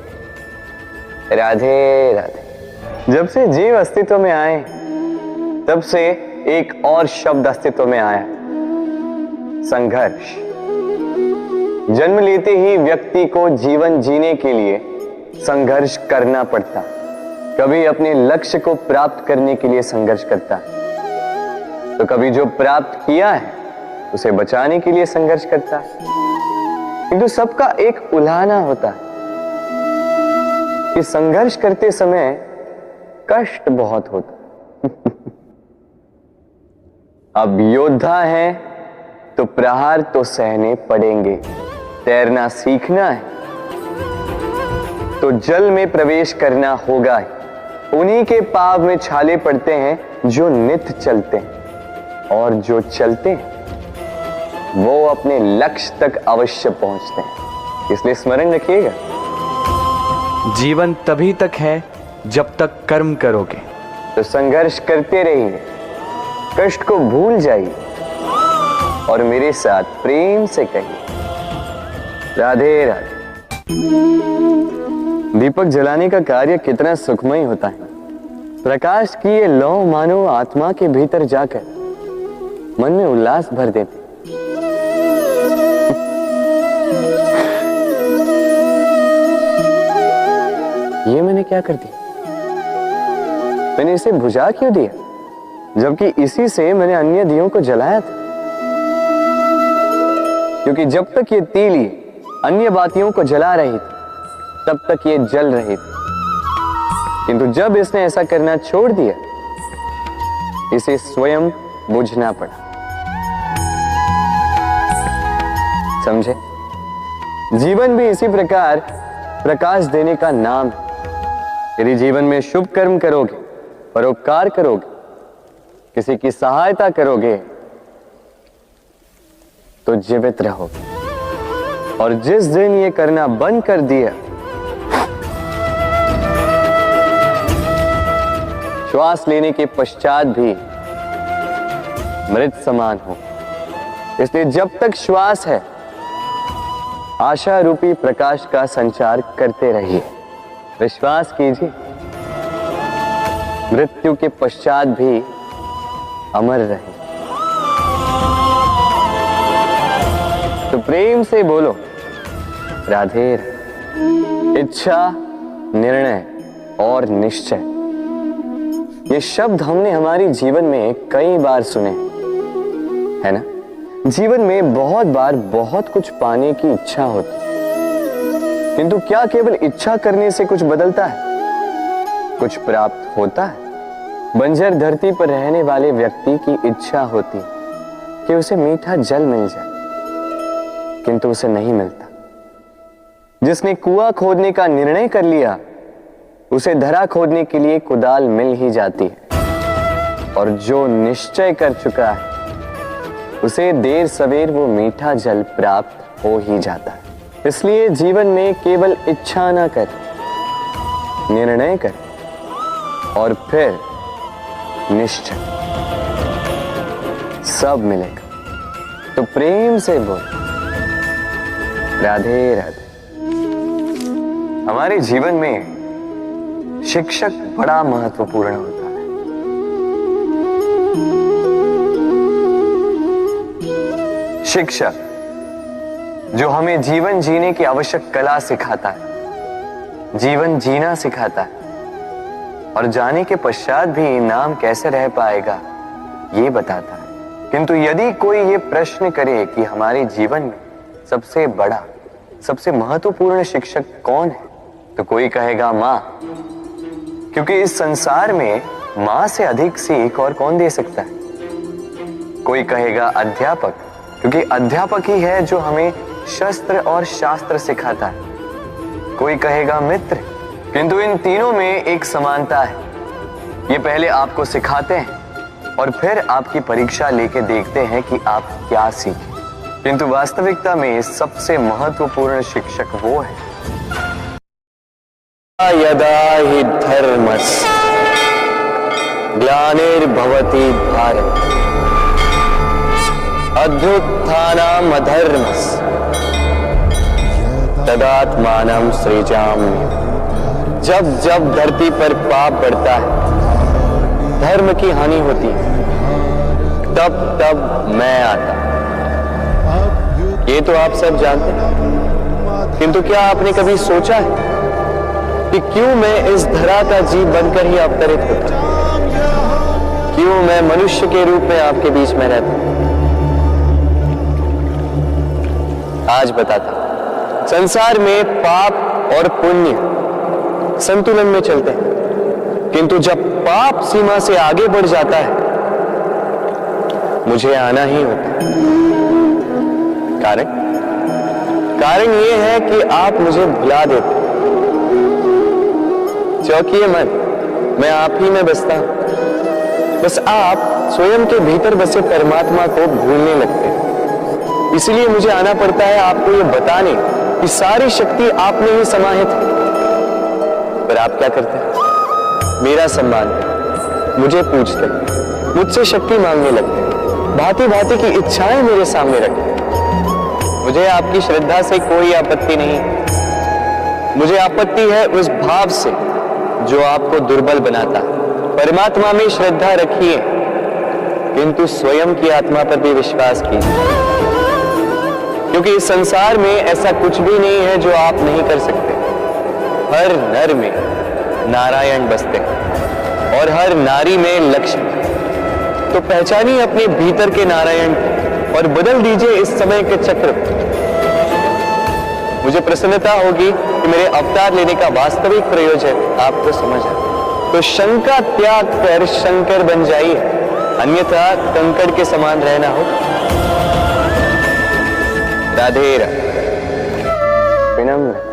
राधे राधे। जब से जीव अस्तित्व में आए तब से एक और शब्द अस्तित्व में आया, संघर्ष। जन्म लेते ही व्यक्ति को जीवन जीने के लिए संघर्ष करना पड़ता। कभी अपने लक्ष्य को प्राप्त करने के लिए संघर्ष करता है तो कभी जो प्राप्त किया है उसे बचाने के लिए संघर्ष करता है। किंतु सबका एक उल्हाना होता है कि संघर्ष करते समय कष्ट बहुत होता है। अब योद्धा है तो प्रहार तो सहने पड़ेंगे। तैरना सीखना है तो जल में प्रवेश करना होगा ही। उन्हीं के पाव में छाले पड़ते हैं जो नित चलते हैं, और जो चलते हैं वो अपने लक्ष्य तक अवश्य पहुंचते हैं। इसलिए स्मरण रखिएगा, जीवन तभी तक है जब तक कर्म करोगे। तो संघर्ष करते रहिए, कष्ट को भूल जाइए और मेरे साथ प्रेम से कहिए राधे राधे। दीपक जलाने का कार्य कितना सुखमय होता है। प्रकाश की ये लौ मानो आत्मा के भीतर जाकर मन में उल्लास भर देते। ये मैंने क्या कर दिया? मैंने इसे बुझा क्यों दिया, जबकि इसी से मैंने अन्य दियों को जलाया था। क्योंकि जब तक ये तीली अन्य बातियों को जला रही थी तब तक ये जल रही थी, किंतु जब इसने ऐसा करना छोड़ दिया इसे स्वयं बुझना पड़ा। समझे? जीवन भी इसी प्रकार प्रकाश देने का नाम है। यदि जीवन में शुभ कर्म करोगे, परोपकार करोगे, किसी की सहायता करोगे तो जीवित रहोगे। और जिस दिन ये करना बंद कर दिया, श्वास लेने के पश्चात भी मृत समान हो। इसलिए जब तक श्वास है आशा रूपी प्रकाश का संचार करते रहिए। विश्वास कीजिए, मृत्यु के पश्चात भी अमर रहे। तो प्रेम से बोलो राधे। इच्छा, निर्णय और निश्चय, ये शब्द हमने हमारे जीवन में कई बार सुने, है ना? जीवन में बहुत बार बहुत कुछ पाने की इच्छा होती, किंतु क्या केवल इच्छा करने से कुछ बदलता है? कुछ प्राप्त होता है? बंजर धरती पर रहने वाले व्यक्ति की इच्छा होती कि उसे मीठा जल मिल जाए, किंतु उसे नहीं मिलता। जिसने कुआं खोदने का निर्णय कर लिया उसे धरा खोदने के लिए कुदाल मिल ही जाती है, और जो निश्चय कर चुका है उसे देर सवेर वो मीठा जल प्राप्त हो ही जाता है। इसलिए जीवन में केवल इच्छा ना कर, निर्णय कर और फिर निश्चय, सब मिलेगा। तो प्रेम से बोल, राधे राधे। हमारे जीवन में शिक्षक बड़ा महत्वपूर्ण होता है। शिक्षक जो हमें जीवन जीने की आवश्यक कला सिखाता है, जीवन जीना सिखाता है और जाने के पश्चात भी इनाम कैसे रह पाएगा ये बताता है। किंतु यदि कोई ये प्रश्न करे कि हमारे जीवन में सबसे बड़ा, सबसे महत्वपूर्ण शिक्षक कौन है, तो कोई कहेगा मां, क्योंकि इस संसार में मां से अधिक सीख और कौन दे सकता है। कोई कहेगा अध्यापक, क्योंकि अध्यापक ही है जो हमें शस्त्र और शास्त्र सिखाता है। कोई कहेगा मित्र, किंतु इन तीनों में एक समानता है, ये पहले आपको सिखाते हैं और फिर आपकी परीक्षा लेके देखते हैं कि आप क्या सीखे। किंतु वास्तविकता में सबसे महत्वपूर्ण शिक्षक वो है। यदा हि धर्मस्य ग्लानिर्भवति भारत अभ्युत्थानम् अधर्मस्य तदात्मानं सृजाम्यहम्। जब जब धरती पर पाप बढ़ता है, धर्म की हानि होती है, तब तब मैं आता। ये तो आप सब जानते हैं, किंतु क्या आपने कभी सोचा है कि क्यों मैं इस धरा का जीव बनकर ही अवतरित होता हूं? क्यों मैं मनुष्य के रूप में आपके बीच में रहता हूं? आज बताता हूं। संसार में पाप और पुण्य संतुलन में चलते हैं, किंतु जब पाप सीमा से आगे बढ़ जाता है, मुझे आना ही होता है। कारण यह है कि आप मुझे भुला देते। चौंकिए मत, मैं आप ही में बसता हूं। बस आप स्वयं के भीतर बसे परमात्मा को भूलने लगते हैं। इसलिए मुझे आना पड़ता है आपको ये बताने कि सारी शक्ति आप में ही समाहित है। पर आप क्या करते हैं? मेरा सम्मान है, मुझे पूछते हैं, मुझसे शक्ति मांगने लगते हैं, भांति भांति की इच्छाएं मेरे सामने रखते हैं। मुझे आपकी श्रद्धा से कोई आपत्ति नहीं, मुझे आपत्ति है उस भाव से जो आपको दुर्बल बनाता है। परमात्मा में श्रद्धा रखिए, किंतु स्वयं की आत्मा पर भी विश्वास कीजिए, क्योंकि इस संसार में ऐसा कुछ भी नहीं है जो आप नहीं कर सकते। हर नर में नारायण बसते हैं और हर नारी में लक्ष्मी। तो पहचानिए अपने भीतर के नारायण को और बदल दीजिए इस समय के चक्र। मुझे प्रसन्नता होगी कि मेरे अवतार लेने का वास्तविक प्रयोजन आपको समझ आए। तो शंका त्याग कर शंकर बन जाइए, अन्यथा कंकड़ के समान रहना हो। राधे राधे। विनम्र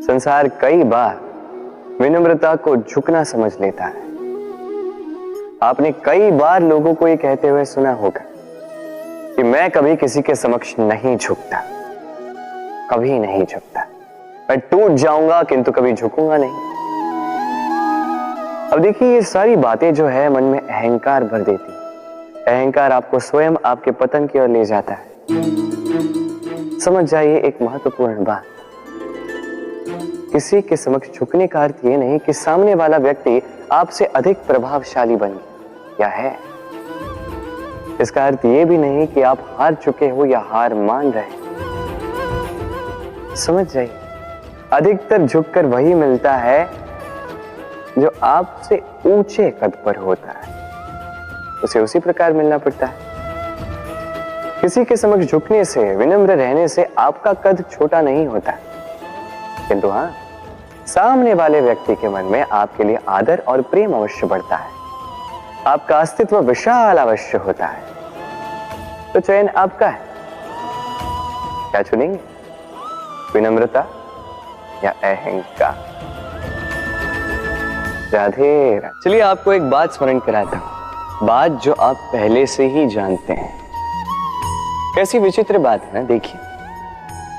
संसार कई बार विनम्रता को झुकना समझ लेता है। आपने कई बार लोगों को ये कहते हुए सुना होगा कि मैं कभी किसी के समक्ष नहीं झुकता, कभी नहीं झुकता, मैं टूट जाऊंगा किंतु कभी झुकूंगा नहीं। अब देखिए, ये सारी बातें जो है मन में अहंकार भर देती है। अहंकार आपको स्वयं आपके पतन की ओर ले जाता है। समझ जाइए एक महत्वपूर्ण बात, किसी के समक्ष झुकने का अर्थ ये नहीं कि सामने वाला व्यक्ति आपसे अधिक प्रभावशाली बन गया है। इसका अर्थ ये भी नहीं कि आप हार चुके हो या हार मान रहे। समझ जाइए, अधिकतर झुककर वही मिलता है जो आपसे ऊंचे कद पर होता है, उसे उसी प्रकार मिलना पड़ता है। किसी के समक्ष झुकने से, विनम्र रहने से आपका कद छोटा नहीं होता, किंतु हाँ, सामने वाले व्यक्ति के मन में आपके लिए आदर और प्रेम अवश्य बढ़ता है। आपका अस्तित्व विशाल अवश्य होता है। तो चयन आपका है, क्या चुनेंगे? विनम्रता या अहंकार? राधे राधे। चलिए आपको एक बात स्मरण कराता हूं, बात जो आप पहले से ही जानते हैं। कैसी विचित्र बात है ना। देखिए,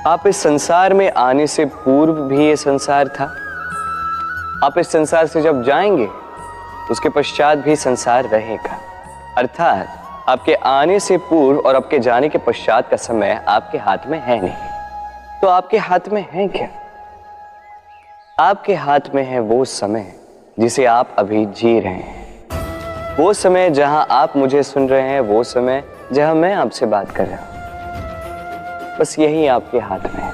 आप इस संसार में आने से पूर्व भी ये संसार था। आप इस संसार से जब जाएंगे उसके पश्चात भी संसार रहेगा। अर्थात आपके आने से पूर्व और आपके जाने के पश्चात का समय आपके हाथ में है नहीं। तो आपके हाथ में है क्या? आपके हाथ में है वो समय जिसे आप अभी जी रहे हैं, वो समय जहां आप मुझे सुन रहे हैं, वो समय जहां मैं आपसे बात कर रहा हूं। बस यही आपके हाथ में है।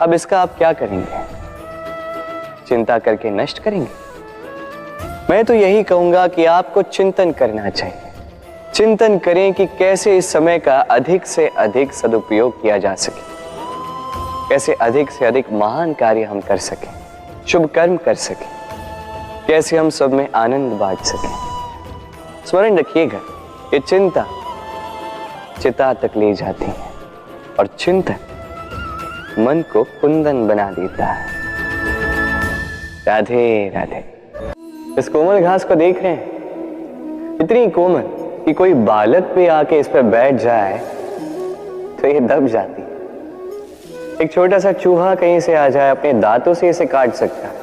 अब इसका आप क्या करेंगे? चिंता करके नष्ट करेंगे? मैं तो यही कहूंगा कि आपको चिंतन करना चाहिए। चिंतन करें कि कैसे इस समय का अधिक से अधिक सदुपयोग किया जा सके, कैसे अधिक से अधिक महान कार्य हम कर सकें, शुभ कर्म कर सकें, कैसे हम सब में आनंद बांट सकें। स्मरण रखिएगा, ये चिंता चिता तक ले जाती है और चिंतन मन को कुंदन बना देता है। राधे राधे। इस कोमल घास को देख रहे हैं, इतनी कोमल कि कोई बालक भी आके इस पर बैठ जाए तो ये दब जाती है। एक छोटा सा चूहा कहीं से आ जाए, अपने दांतों से इसे काट सकता है,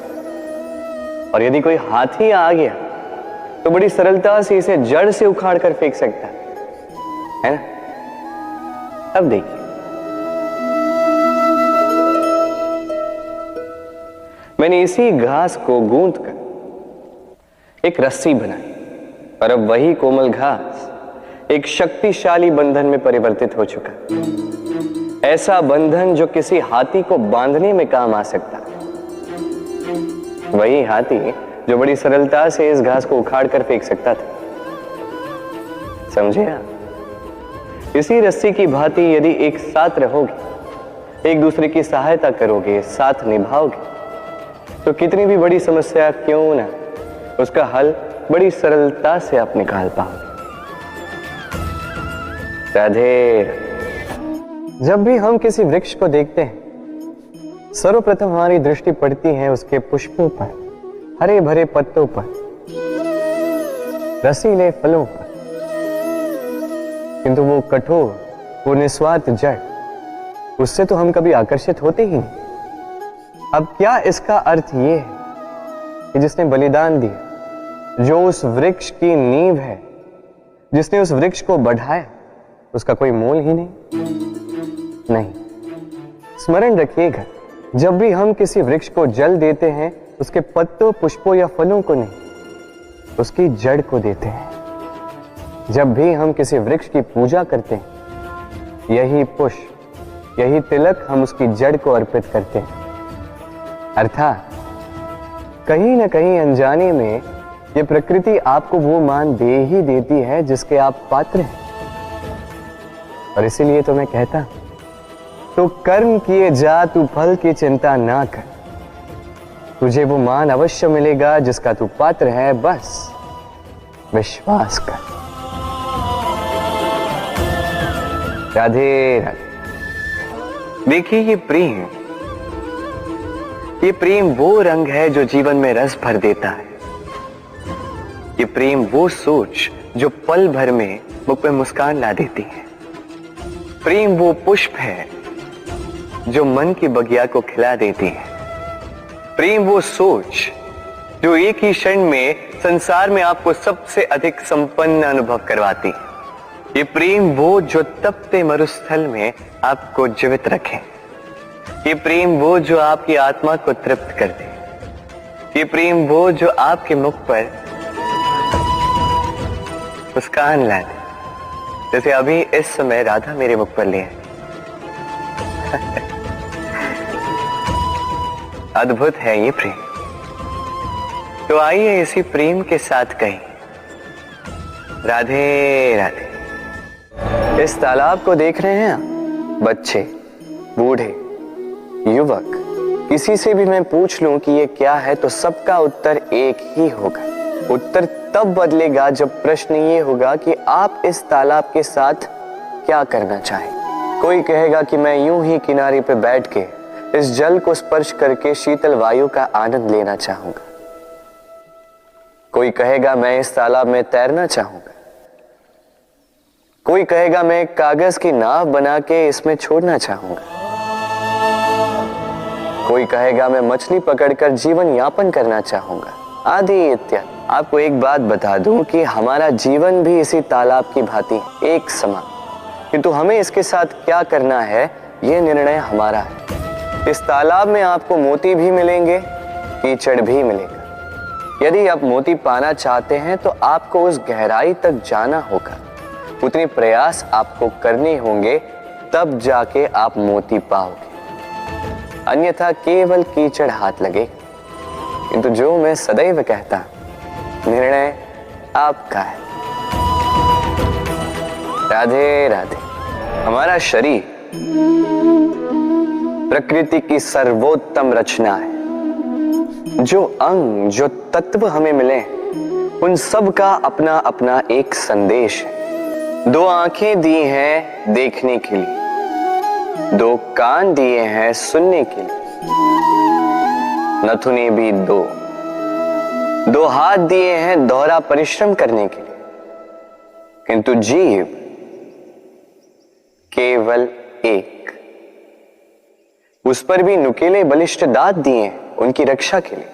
और यदि कोई हाथी आ गया तो बड़ी सरलता से इसे जड़ से उखाड़ कर फेंक सकता है ना? अब देखिए, मैंने इसी घास को गूंथ कर एक रस्सी बनाई, और अब वही कोमल घास एक शक्तिशाली बंधन में परिवर्तित हो चुका। ऐसा बंधन जो किसी हाथी को बांधने में काम आ सकता है। वही हाथी जो बड़ी सरलता से इस घास को उखाड़ कर फेंक सकता था। समझे आप? इसी रस्सी की भांति यदि एक साथ रहोगे, एक दूसरे की सहायता करोगे, साथ निभाओगे, तो कितनी भी बड़ी समस्या क्यों ना, उसका हल बड़ी सरलता से आप निकाल पाओगे। राधे। जब भी हम किसी वृक्ष को देखते हैं, सर्वप्रथम हमारी दृष्टि पड़ती है उसके पुष्पों पर, हरे भरे पत्तों पर, रसीले फलों पर, किंतु वो कठोर, वो निस्वार्थ जड़, उससे तो हम कभी आकर्षित होते ही नहीं। अब क्या इसका अर्थ ये है कि जिसने बलिदान दिया, जो उस वृक्ष की नींव है, जिसने उस वृक्ष को बढ़ाया, उसका कोई मोल ही नहीं? स्मरण रखिएगा, जब भी हम किसी वृक्ष को जल देते हैं, उसके पत्तों, पुष्पों या फलों को नहीं, उसकी जड़ को देते हैं। जब भी हम किसी वृक्ष की पूजा करते हैं, यही पुष्प, यही तिलक हम उसकी जड़ को अर्पित करते हैं। अर्थात कहीं ना कहीं अनजाने में ये प्रकृति आपको वो मान दे ही देती है जिसके आप पात्र हैं। और इसीलिए तो मैं कहता हूं, तो कर्म किए जा, तू फल की चिंता ना कर, तुझे वो मान अवश्य मिलेगा जिसका तू पात्र है, बस विश्वास कर। राधे राधे। देखिए, ये प्रेम वो रंग है जो जीवन में रस भर देता है। ये प्रेम वो सोच जो पल भर में मुख पे मुस्कान ला देती है। प्रेम वो पुष्प है जो मन की बगिया को खिला देती है। प्रेम वो सोच जो एक ही क्षण में संसार में आपको सबसे अधिक संपन्न अनुभव करवाती है। ये प्रेम वो जो तपते मरुस्थल में आपको जीवित रखे। ये प्रेम वो जो आपकी आत्मा को तृप्त कर दे। ये प्रेम वो जो आपके मुख पर मुस्कान ला दे, जैसे अभी इस समय राधा मेरे मुख पर ले आई। अद्भुत है ये प्रेम। तो आइए इसी प्रेम के साथ कहें, राधे राधे। इस तालाब को देख रहे हैं आप? बच्चे, बूढ़े, युवक, किसी से भी मैं पूछ लूं कि ये क्या है, तो सबका उत्तर एक ही होगा। उत्तर तब बदलेगा जब प्रश्न ये होगा कि आप इस तालाब के साथ क्या करना चाहें। कोई कहेगा कि मैं यूं ही किनारे पे बैठ के इस जल को स्पर्श करके शीतल वायु का आनंद लेना चाहूंगा। कोई कहेगा मैं इस तालाब में तैरना चाहूंगा। कोई कहेगा मैं एक कागज की नाव बना के इसमें छोड़ना चाहूंगा। कोई कहेगा मैं मछली पकड़कर जीवन यापन करना चाहूंगा, आदि इत्यादि। आपको एक बात बता दूं कि हमारा जीवन भी इसी तालाब की भांति एक समान, किंतु हमें इसके साथ क्या करना है यह निर्णय हमारा है। इस तालाब में आपको मोती भी मिलेंगे, कीचड़ भी मिलेगा। यदि आप मोती पाना चाहते हैं तो आपको उस गहराई तक जाना होगा, उतने प्रयास आपको करने होंगे, तब जाके आप मोती पाओगे, अन्यथा केवल कीचड़ हाथ लगे। किंतु जो मैं सदैव कहता, निर्णय आपका है। राधे राधे। हमारा शरीर प्रकृति की सर्वोत्तम रचना है। जो अंग, जो तत्व हमें मिले, उन सब का अपना अपना एक संदेश है। 2 आंखें दी हैं देखने के लिए, 2 कान दिए हैं सुनने के लिए, नथुने भी 2 हाथ दिए हैं दोहरा परिश्रम करने के लिए, किंतु जीव केवल एक। उस पर भी नुकीले बलिष्ठ दांत दिए हैं उनकी रक्षा के लिए।